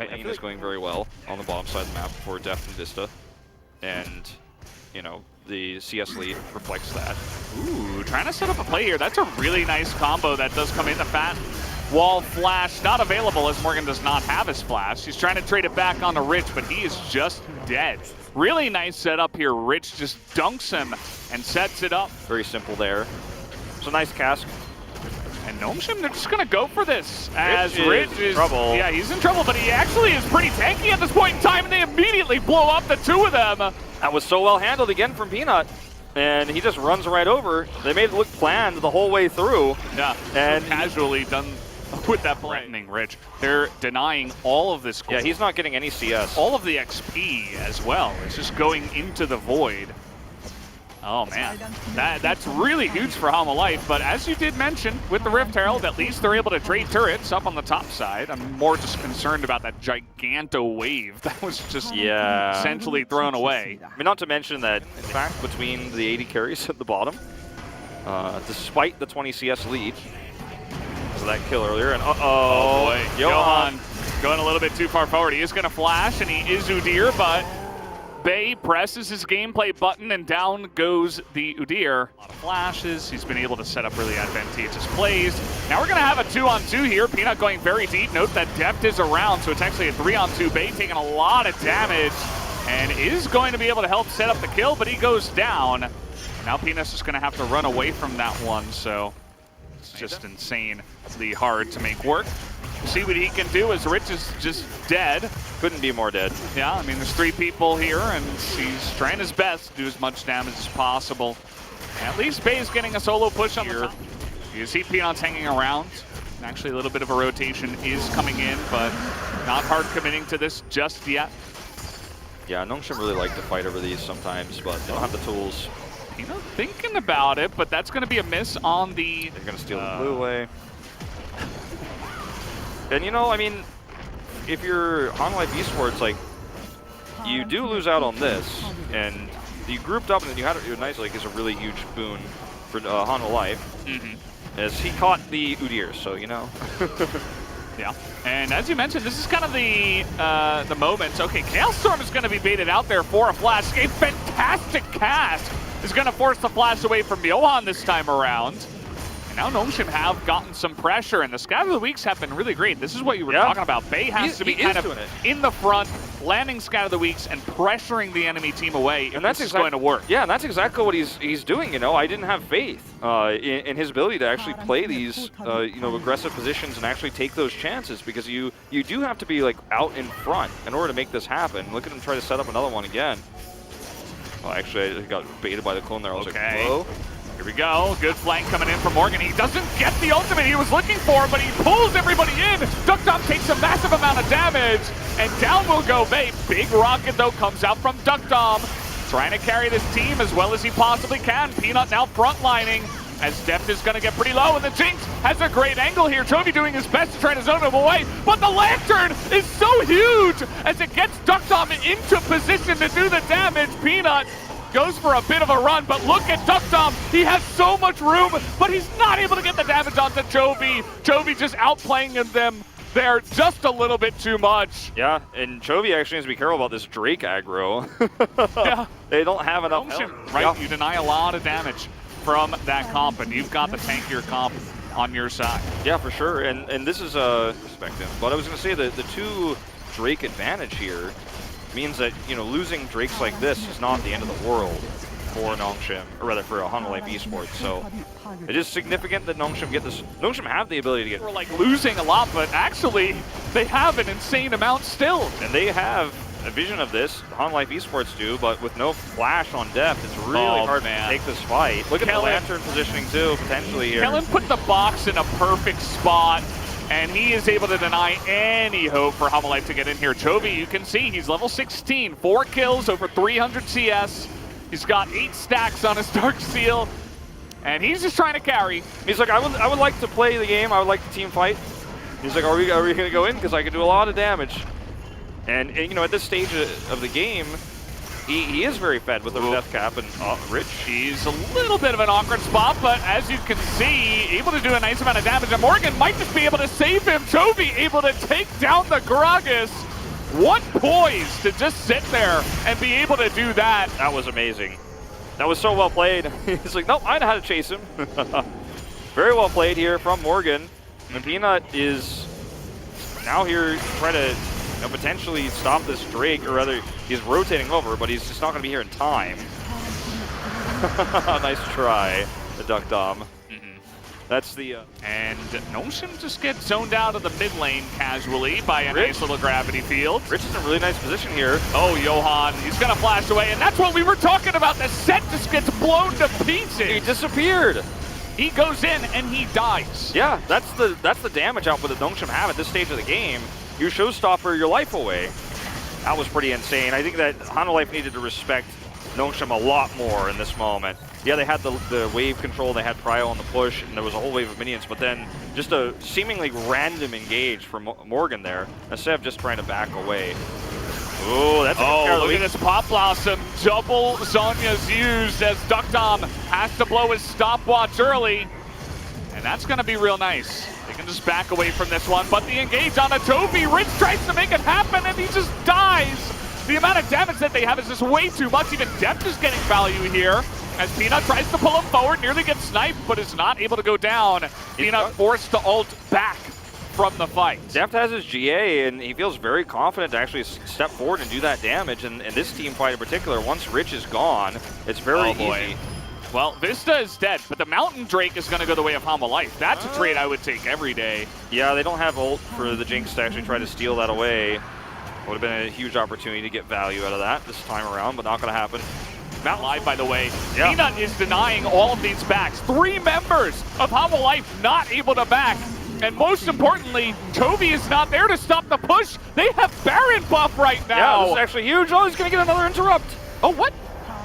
Lane is going very well on the bottom side of the map for Deft and Vista. And, you know, the CS lead reflects that. Ooh, trying to set up a play here. That's a really nice combo that does come in. The fat wall flash not available as Morgan does not have his flash. He's trying to trade it back onto Rich, but he is just dead. Really nice setup here. Rich just dunks him and sets it up. Very simple there. It's a nice cask. And Nongshim, they're just going to go for this as Rich is in trouble. Yeah, he's in trouble, but he actually is pretty tanky at this point in time, and they immediately blow up the two of them. That was so well handled again from Peanut. And he just runs right over. They made it look planned the whole way through. Yeah, and casually done with that threatening Rich. They're denying all of this gold. Yeah, he's not getting any CS. All of the XP as well. It's just going into the void. Oh man, that's really huge for Hanwha Life, but as you did mention, with the Rift Herald, at least they're able to trade turrets up on the top side. I'm more just concerned about that giganto wave that was just essentially thrown away. I mean, not to mention that, in fact, between the 80 carries at the bottom, despite the 20 CS lead, so that kill earlier, and oh boy, Johan going a little bit too far forward. He is going to flash, and he is Udyr, but Bay presses his gameplay button and down goes the Udyr. A lot of flashes. He's been able to set up really advantageous plays. Now we're going to have a 2-on-2 here. Peanut going very deep. Note that Deft is around, so it's actually a 3-on-2. Bay taking a lot of damage and is going to be able to help set up the kill, but he goes down. Now Peanut's just going to have to run away from that one, so it's just insanely hard to make work. See what he can do as Rich is just dead. Couldn't be more dead. Yeah, I mean, there's 3 people here, and he's trying his best to do as much damage as possible. And at least Bay's getting a solo push on the top. You see Peanut's hanging around. Actually, a little bit of a rotation is coming in, but not hard committing to this just yet. Yeah, Nongshim really like to fight over these sometimes, but they don't have the tools. Peanut thinking about it, but that's going to be a miss on the... They're going to steal the blue away. And you know, I mean, if you're Hanwha Life Esports, like, you do lose out on this, and you grouped up and then you had it nice, like, is a really huge boon for Hanwha Life, as he caught the Udyr, so you know. Yeah, and as you mentioned, this is kind of the moment. Okay, Chaos Storm is going to be baited out there for a flash. A fantastic cast is going to force the flash away from Johan this time around. And now Nongshim have gotten some pressure, and the Scatter of the Weeks have been really great. This is what you were talking about. Bay has to be kind of in the front, landing Scatter of the Weeks and pressuring the enemy team away, and that's going to work. Yeah, and that's exactly what he's doing, you know. I didn't have faith in his ability to actually play these, you know, aggressive positions and actually take those chances, because you do have to be, like, out in front in order to make this happen. Look at him try to set up another one again. Well, actually, I got baited by the clone there. I was like, whoa. Here we go. Good flank coming in from Morgan. He doesn't get the ultimate he was looking for, but he pulls everybody in. Duckdom takes a massive amount of damage, and down will go Bay. Big rocket, though, comes out from Duckdom, trying to carry this team as well as he possibly can. Peanut now frontlining as Deft is going to get pretty low, and the Jinx has a great angle here. Chovy doing his best to try to zone him away, but the Lantern is so huge as it gets Duckdom into position to do the damage. Peanut goes for a bit of a run, but look at Duckdom. He has so much room, but he's not able to get the damage onto Chovy. Chovy just outplaying them there just a little bit too much. Yeah, and Chovy actually needs to be careful about this Drake aggro. Yeah. They don't have enough health. Right, yeah. You deny a lot of damage from that comp, and you've got the tankier comp on your side. Yeah, for sure, and this is perspective. But I was going to say that the 2 Drake advantage here means that, you know, losing Drakes like this is not the end of the world for Nongshim, or rather for Hanwha Life Esports. So it is significant that Nongshim get this. Nongshim have the ability to get. We're like losing a lot, but actually they have an insane amount still. And they have a vision of this. Hanwha Life Esports do, but with no flash on Deft, it's really hard to take this fight. Look at the Lantern positioning too, potentially here. Kellen put the box in a perfect spot, and he is able to deny any hope for Hanwha Life to get in here. Chovy, you can see he's level 16, 4 kills, over 300 CS. He's got 8 stacks on his Dark Seal, and he's just trying to carry. He's like, I would like to play the game. I would like the team fight. He's like, are we going to go in? Because I can do a lot of damage. And you know, at this stage of the game, he is very fed with the death cap, and Rich. He's a little bit of an awkward spot, but as you can see, able to do a nice amount of damage. And Morgan might just be able to save him. Chovy able to take down the Gragas. What poise to just sit there and be able to do that. That was amazing. That was so well played. He's like, nope, I know how to chase him. Very well played here from Morgan. And Peanut is now here trying to potentially stop this Drake, or rather, he's rotating over, but he's just not going to be here in time. Nice try, the Duck Dom. That's the... And Nongshim just gets zoned out of the mid lane casually by a nice little gravity field. Rich is in a really nice position here. Oh, Johan, he's going to flash away, and that's what we were talking about. The set just gets blown to pieces. He disappeared. He goes in and he dies. Yeah, that's the damage output that Nongshim have at this stage of the game. You showstopper your life away. That was pretty insane. I think that Hanwha Life needed to respect Nongshim a lot more in this moment. Yeah, they had the wave control, they had Prio on the push, and there was a whole wave of minions, but then just a seemingly random engage from Morgan there, instead of just trying to back away. Ooh, that's look at this Pop Blossom. Double Zonya's used as Duckdom has to blow his stopwatch early. And that's going to be real nice. They can just back away from this one, but the engage on a Toby. Rich tries to make it happen, and he just dies. The amount of damage that they have is just way too much. Even Depth is getting value here, as Peanut tries to pull him forward, nearly gets sniped, but is not able to go down. Peanut forced to ult back from the fight. Deft has his GA, and he feels very confident to actually step forward and do that damage. And this team fight in particular, once Rich is gone, it's very easy. Well, Vista is dead, but the Mountain Drake is going to go the way of Hanwha Life. That's a trade I would take every day. Yeah, they don't have ult for the Jinx to actually try to steal that away. Would have been a huge opportunity to get value out of that this time around, but not going to happen. Mountain Live, by the way, Peanut is denying all of these backs. 3 members of Hanwha Life not able to back. And most importantly, Toby is not there to stop the push. They have Baron buff right now. Yeah, this is actually huge. Oh, he's going to get another interrupt. Oh, what?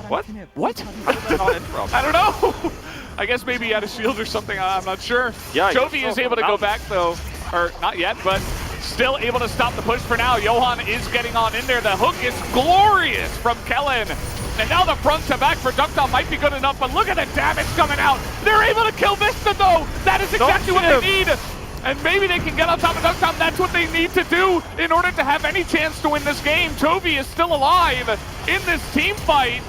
What? What? How did that not interrupt? I don't know. I guess maybe he had a shield or something. I'm not sure. Yeah, Toby is able to go back, though. Or not yet, but still able to stop the push for now. Johan is getting on in there. The hook is glorious from Kellen. And now the front to back for Duckdom might be good enough, but look at the damage coming out. They're able to kill Vista, though. That is exactly what they need. And maybe they can get on top of Duckdom. That's what they need to do in order to have any chance to win this game. Toby is still alive in this team fight.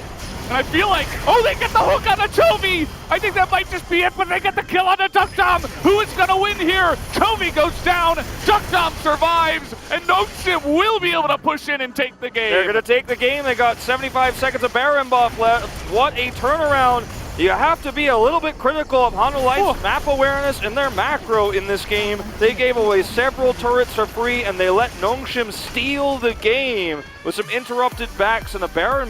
And I feel like, oh, they get the hook on the Toby. I think that might just be it, but they get the kill on the Duckdom. Who is going to win here? Toby goes down, Duckdom survives, and Nongshim will be able to push in and take the game. They're going to take the game. They got 75 seconds of Baron buff left. What a turnaround. You have to be a little bit critical of Hanwha Life's map awareness and their macro in this game. They gave away several turrets for free, and they let Nongshim steal the game with some interrupted backs and a Baron